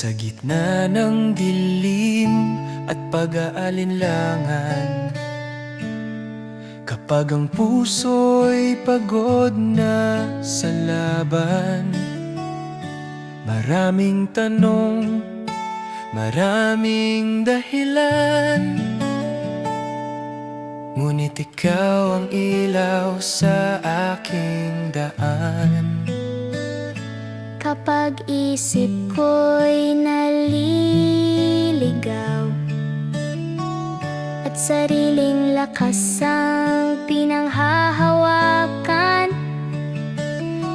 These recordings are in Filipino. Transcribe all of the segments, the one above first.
Sa gitna ng dilim at pag-aalinlangan, kapag ang puso'y pagod na sa laban, maraming tanong, maraming dahilan, ngunit ikaw ang ilaw sa aking daan. Kapag isip ko'y naliligaw at sariling lakas ang pinanghahawakan,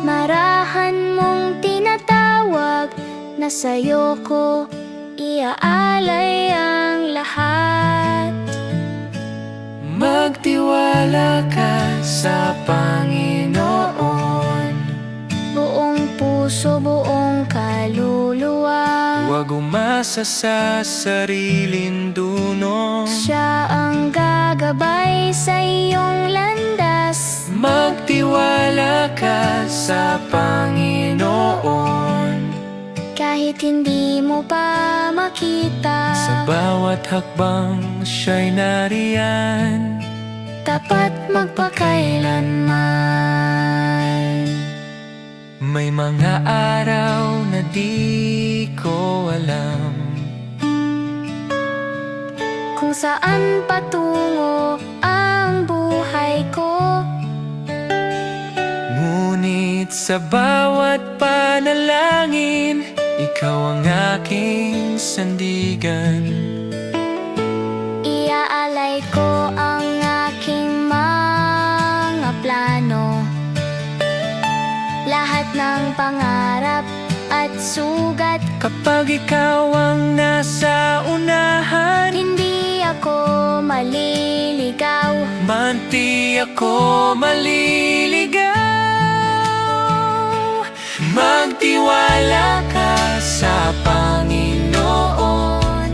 marahan mong tinatawag na sa'yo ko iaalay ang lahat. Magtiwala ka sa Panginoon, Buong puso, buong kaluluwa, huwag umasa sa sariling duno. siya ang gagabay sa iyong landas. Magtiwala ka sa Panginoon, Kahit hindi mo pa makita, sa bawat hakbang siya'y nariyan. tapat magpakailanman. May mga araw na di ko alam Kung saan patungo ang buhay ko, ngunit sa bawat panalangin, ikaw ang aking sandigan. iaalay ko ang aking mga plano, lahat ng pangarap at sugat. Kapag ikaw ang nasa unahan, Hindi ako maliligaw, manti ako maliligaw. Magtiwala ka sa Panginoon,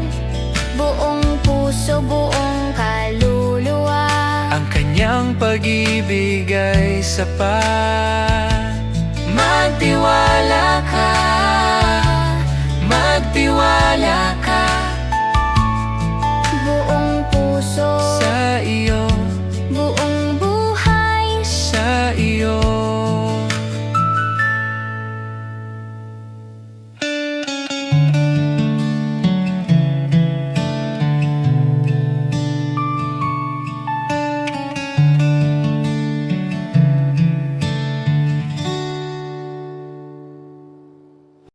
buong puso, buong kaluluwa, ang kanyang pag-ibig ay sapat.